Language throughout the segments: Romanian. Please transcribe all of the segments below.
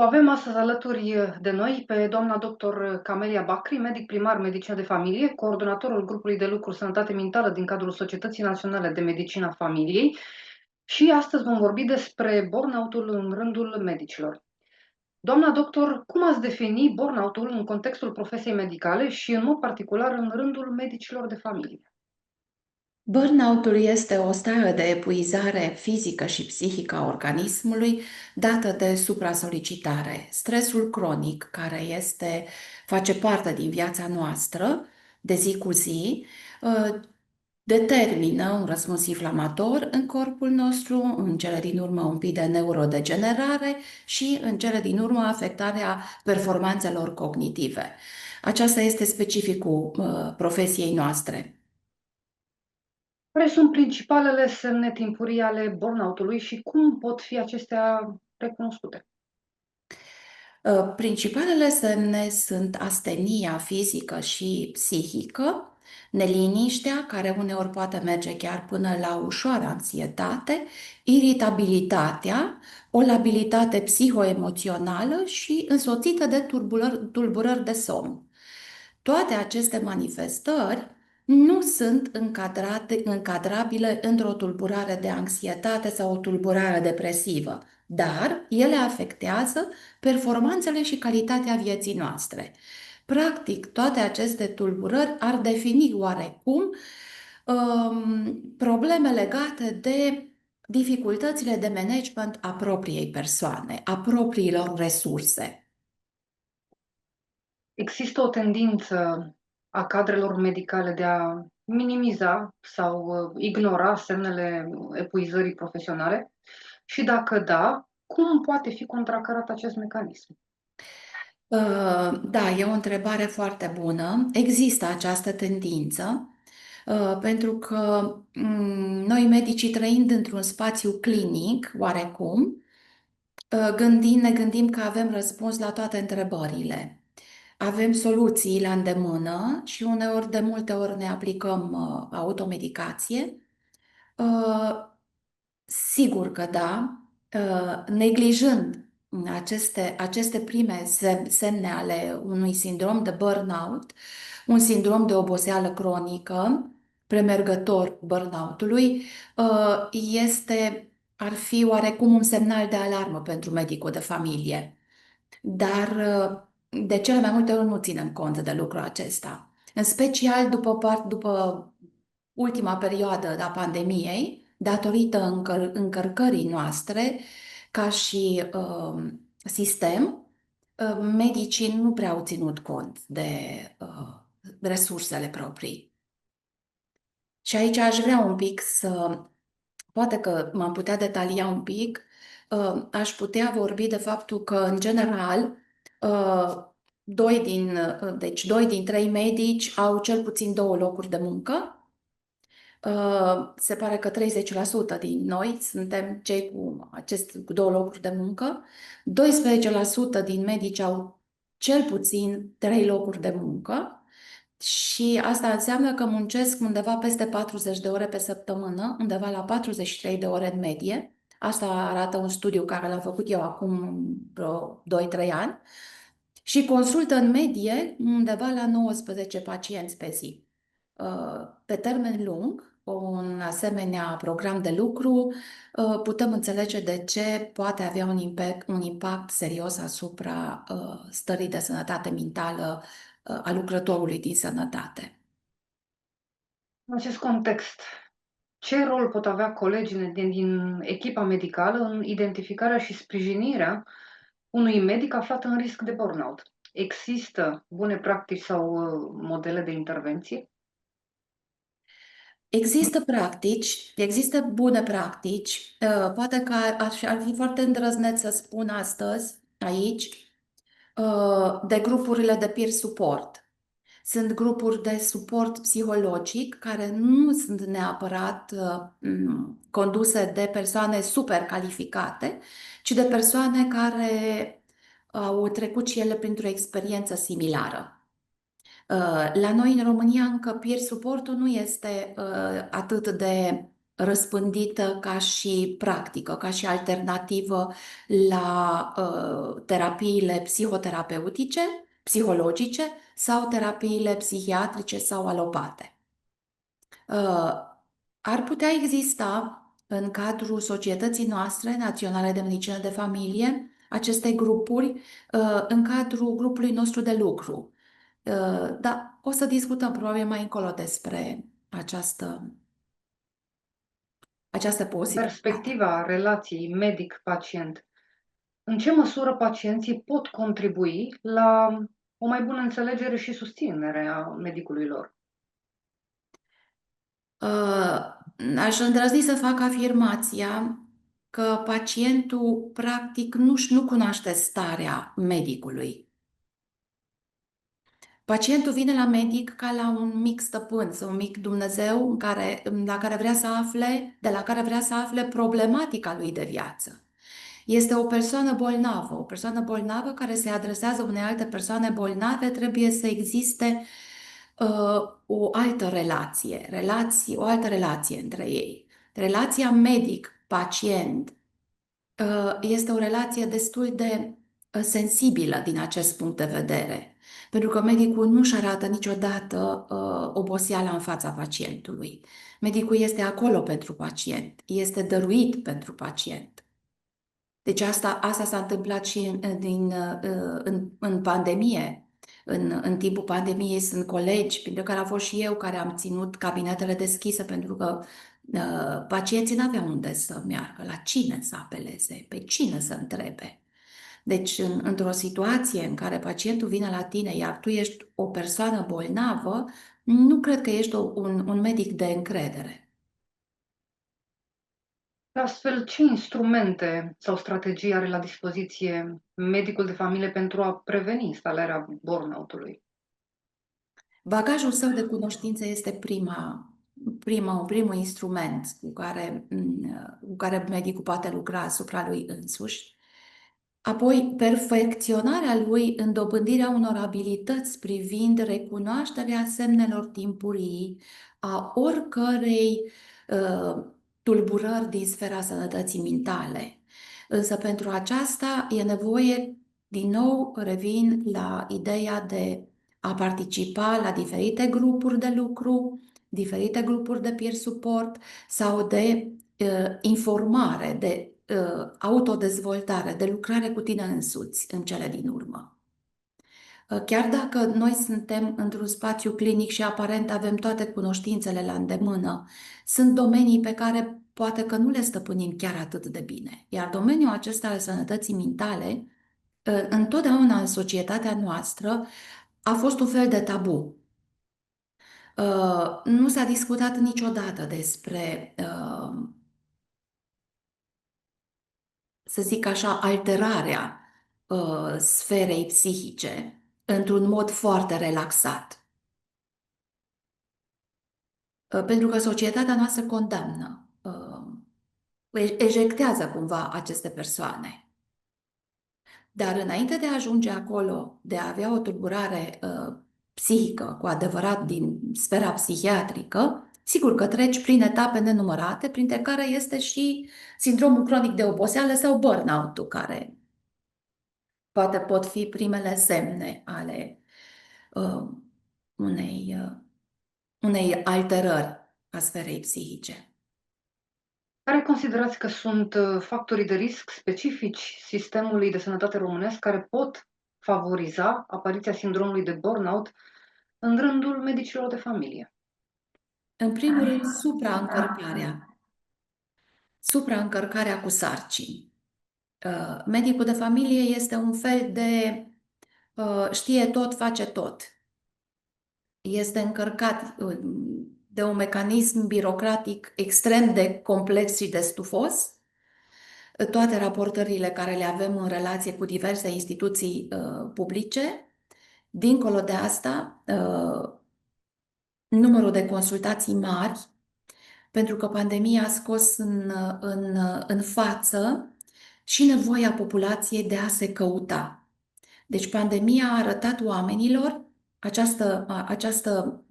avem astăzi alături de noi pe doamna doctor Camelia Bacri, medic primar medicină de familie, coordonatorul grupului de lucru sănătate mentală din cadrul Societății Naționale de Medicină a Familiei și astăzi vom vorbi despre burnout-ul în rândul medicilor. Doamna doctor, cum ați defini burnout-ul în contextul profesiei medicale și în mod particular în rândul medicilor de familie? Burnout-ul este o stare de epuizare fizică și psihică a organismului dată de supra-solicitare. Stresul cronic, face parte din viața noastră de zi cu zi, determină un răspuns inflamator în corpul nostru, în cele din urmă un pic de neurodegenerare și în cele din urmă afectarea performanțelor cognitive. Aceasta este specificul profesiei noastre. Care sunt principalele semne timpurii ale burnout-ului și cum pot fi acestea recunoscute? Principalele semne sunt astenia fizică și psihică, neliniștea, care uneori poate merge chiar până la ușoară anxietate, iritabilitatea, o labilitate psihoemoțională și însoțită de tulburări de somn. Toate aceste manifestări nu sunt încadrabile într-o tulburare de anxietate sau o tulburare depresivă, dar ele afectează performanțele și calitatea vieții noastre. Practic, toate aceste tulburări ar defini oarecum probleme legate de dificultățile de management a propriei persoane, a propriilor resurse. Există o tendință a cadrelor medicale de a minimiza sau ignora semnele epuizării profesionale? Și dacă da, cum poate fi contracarat acest mecanism? Da, e o întrebare foarte bună. Există această tendință, pentru că noi medicii trăind într-un spațiu clinic, oarecum, ne gândim că avem răspuns la toate întrebările. Avem soluții la îndemână și uneori, de multe ori, ne aplicăm automedicație. Uh, Sigur că da, neglijând aceste prime semne ale unui sindrom de burnout, un sindrom de oboseală cronică, premergător burnout-ului, ar fi oarecum un semnal de alarmă pentru medicul de familie. Dar de cele mai multe ori nu ținem cont de lucrul acesta. În special după ultima perioadă a pandemiei, datorită încărcării noastre ca și sistem, medicii nu prea au ținut cont de resursele proprii. Și aici aș vrea un pic poate că m-am putea detalia un pic, aș putea vorbi de faptul că, în general, doi din trei medici au cel puțin două locuri de muncă. Se pare că 30% din noi suntem cei cu două locuri de muncă, 12% din medici au cel puțin trei locuri de muncă și asta înseamnă că muncesc undeva peste 40 de ore pe săptămână, undeva la 43 de ore în medie. Asta arată un studiu care l-am făcut eu acum vreo 2-3 ani și consultă în medie undeva la 19 pacienți pe zi. Pe termen lung, un asemenea program de lucru, putem înțelege de ce poate avea un impact serios asupra stării de sănătate mentală a lucrătorului din sănătate. În acest context, ce rol pot avea colegii din echipa medicală în identificarea și sprijinirea unui medic aflat în risc de burnout? Există bune practici sau modele de intervenție? Există bune practici, poate că ar fi foarte îndrăzneț să spun astăzi, aici, de grupurile de peer support. Sunt grupuri de suport psihologic care nu sunt neapărat conduse de persoane super calificate, ci de persoane care au trecut și ele printr-o experiență similară. La noi în România încă peer support-ul nu este atât de răspândită ca și practică, ca și alternativă la terapiile psihoterapeutice, psihologice sau terapiile psihiatrice sau alopate. Ar putea exista în cadrul societății noastre naționale de medicină de familie aceste grupuri în cadrul grupului nostru de lucru. Da, o să discutăm probabil mai încolo despre această În posibilitate. perspectiva relației medic-pacient, în ce măsură pacienții pot contribui la o mai bună înțelegere și susținere a medicului lor? Aș îndrăzni să fac afirmația că pacientul practic nu cunoaște starea medicului. Pacientul vine la medic ca la un mic stăpân sau un mic Dumnezeu de la care vrea să afle problematica lui de viață. Este o persoană bolnavă care se adresează unei alte persoane bolnave, trebuie să existe o altă o altă relație între ei. Relația medic-pacient este o relație destul de sensibilă din acest punct de vedere, pentru că medicul nu își arată niciodată oboseala în fața pacientului. Medicul este acolo pentru pacient, este dăruit pentru pacient. Deci asta s-a întâmplat și în pandemie. În timpul pandemiei sunt colegi, printre care a fost și eu, care am ținut cabinetele deschise pentru că pacienții n-aveau unde să meargă, la cine să apeleze, pe cine să întrebe. Deci, într-o situație în care pacientul vine la tine, iar tu ești o persoană bolnavă, nu cred că ești un medic de încredere. Astfel, ce instrumente sau strategii are la dispoziție medicul de familie pentru a preveni instalarea burnout-ului? Bagajul său de cunoștințe este primul instrument cu care medicul poate lucra asupra lui însuși. Apoi, perfecționarea lui în dobândirea unor abilități privind recunoașterea semnelor timpurii a oricărei tulburări din sfera sănătății mentale. Însă pentru aceasta e nevoie, din nou, revin la ideea de a participa la diferite grupuri de lucru, diferite grupuri de peer support sau de informare, de autodezvoltare, de lucrare cu tine însuți în cele din urmă. Chiar dacă noi suntem într-un spațiu clinic și aparent avem toate cunoștințele la îndemână, sunt domenii pe care poate că nu le stăpânim chiar atât de bine. Iar domeniul acesta al sănătății mentale, întotdeauna în societatea noastră, a fost un fel de tabu. Nu s-a discutat niciodată despre, să zic așa, alterarea sferei psihice într-un mod foarte relaxat. Pentru că societatea noastră condamnă, ejectează cumva aceste persoane. Dar înainte de a ajunge acolo, de a avea o tulburare psihică cu adevărat din sfera psihiatrică, sigur că treci prin etape nenumărate, printre care este și sindromul cronic de oboseală sau burnout-ul, care poate pot fi primele semne ale uh, unei alterări a sferei psihice. Care considerați că sunt factorii de risc specifici sistemului de sănătate românesc care pot favoriza apariția sindromului de burnout în rândul medicilor de familie? În primul rând, supraîncărcarea cu sarcini. Medicul de familie este un fel de știe tot, face tot. Este încărcat de un mecanism birocratic extrem de complex și de stufos. Toate raportările care le avem în relație cu diverse instituții publice. Dincolo de asta, numărul de consultații mari, pentru că pandemia a scos în față și nevoia populației de a se căuta. Deci pandemia a arătat oamenilor această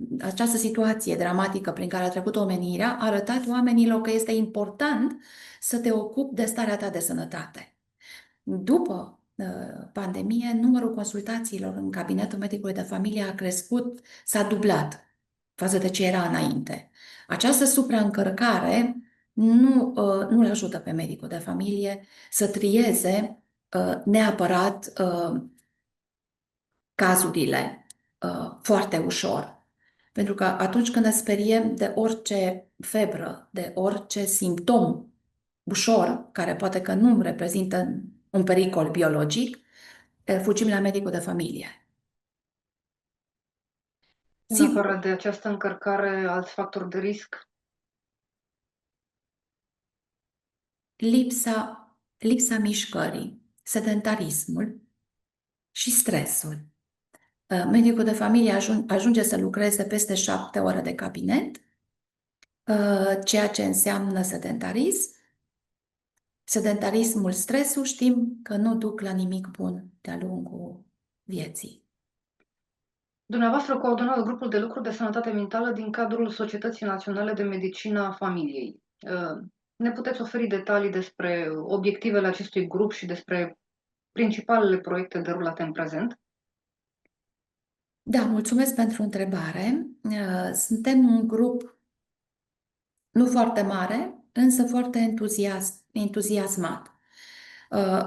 situație dramatică prin care a trecut omenirea a arătat oamenilor că este important să te ocupi de starea ta de sănătate. După pandemie, numărul consultațiilor în cabinetul medicului de familie a crescut, s-a dublat față de ce era înainte. Această supraîncărcare nu îl ajută pe medicul de familie să trieze neapărat cazurile foarte ușor. Pentru că atunci când ne speriem de orice febră, de orice simptom ușor, care poate că nu reprezintă un pericol biologic, fugim la medicul de familie. În Sigur, afară de această încărcare, alți factori de risc? lipsa mișcării, sedentarismul și stresul. Medicul de familie ajunge să lucreze peste 7 ore de cabinet, ceea ce înseamnă sedentarism. Sedentarismul, stresul, știm că nu duc la nimic bun de-a lungul vieții. Dumneavoastră coordonați grupul de lucru de sănătate mentală din cadrul Societății Naționale de Medicină a Familiei. Ne puteți oferi detalii despre obiectivele acestui grup și despre principalele proiecte derulate în prezent? Da, mulțumesc pentru întrebare. Suntem un grup nu foarte mare, însă foarte entuziasmat.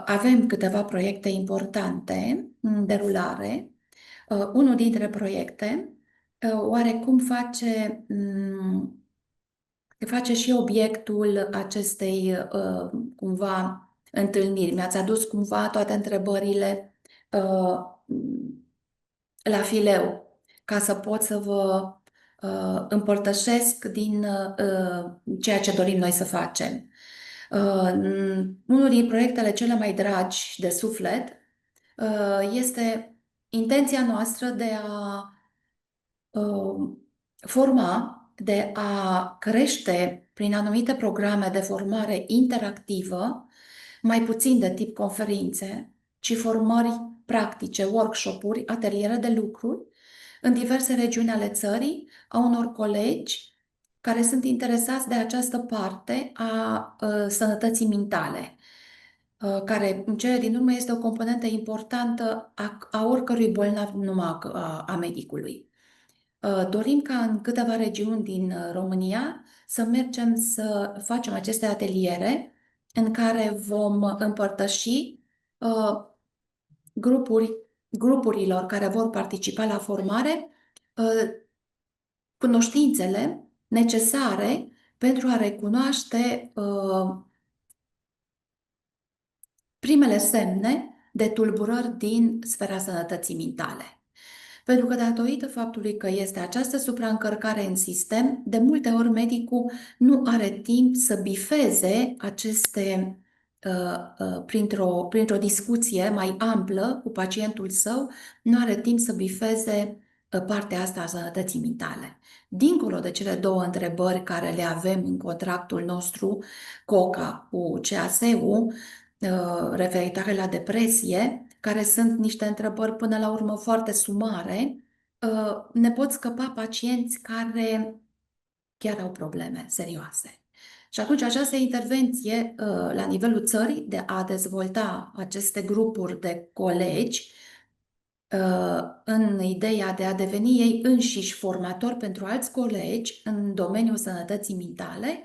Avem câteva proiecte importante în derulare. Unul dintre proiecte oarecum face și obiectul acestei cumva întâlniri. Mi-ați adus cumva toate întrebările la fileu ca să pot să vă împărtășesc din ceea ce dorim noi să facem. Unul din proiectele cele mai dragi de suflet este intenția noastră de a forma, de a crește prin anumite programe de formare interactivă, mai puțin de tip conferințe, ci formări practice, workshop-uri, ateliere de lucru în diverse regiuni ale țării, a unor colegi care sunt interesați de această parte a sănătății mentale, care în cele din urmă este o componentă importantă a oricărui bolnav, numai a medicului. Dorim ca în câteva regiuni din România să mergem să facem aceste ateliere în care vom împărtăși grupurilor care vor participa la formare cunoștințele necesare pentru a recunoaște primele semne de tulburări din sfera sănătății mentale. Pentru că datorită faptului că este această supraîncărcare în sistem, de multe ori medicul nu are timp să bifeze aceste printr-o discuție mai amplă cu pacientul său, nu are timp să bifeze partea asta a sănătății mentale. Dincolo de cele două întrebări care le avem în contractul nostru, COCA cu CASU, referitoare la depresie, care sunt niște întrebări până la urmă foarte sumare, ne pot scăpa pacienți care chiar au probleme serioase. Și atunci această intervenție la nivelul țării de a dezvolta aceste grupuri de colegi în ideea de a deveni ei înșiși formatori pentru alți colegi în domeniul sănătății mentale,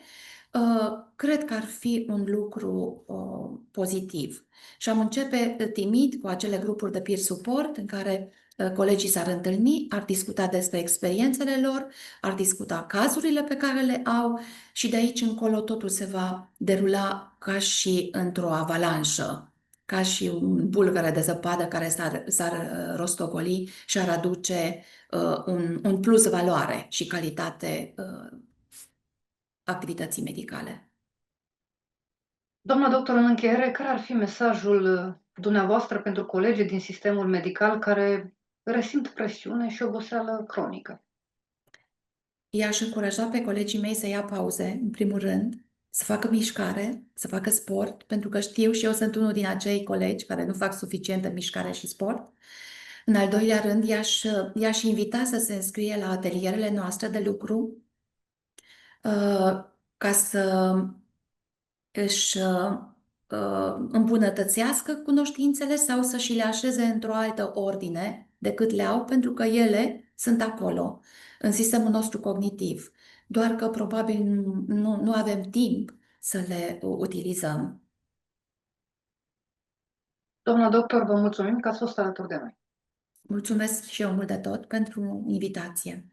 cred că ar fi un lucru pozitiv. Și am începe timid cu acele grupuri de peer support în care colegii s-ar întâlni, ar discuta despre experiențele lor, ar discuta cazurile pe care le au și de aici încolo totul se va derula ca și într-o avalanșă, ca și un bulgăre de zăpadă care s-ar rostogoli și ar aduce un plus valoare și calitate activității medicale. Doamna doctor, în încheiere, care ar fi mesajul dumneavoastră pentru colegii din sistemul medical care resimt presiune și oboseală cronică? I-aș încuraja pe colegii mei să ia pauze, în primul rând, să facă mișcare, să facă sport, pentru că știu și eu sunt unul din acei colegi care nu fac suficientă mișcare și sport. În al doilea rând, i-aș invita să se înscrie la atelierele noastre de lucru ca să își îmbunătățească cunoștințele sau să și le așeze într-o altă ordine decât le au, pentru că ele sunt acolo, în sistemul nostru cognitiv. Doar că probabil nu avem timp să le utilizăm. Doamna doctor, vă mulțumim că ați fost alături de noi. Mulțumesc și eu mult de tot pentru invitație.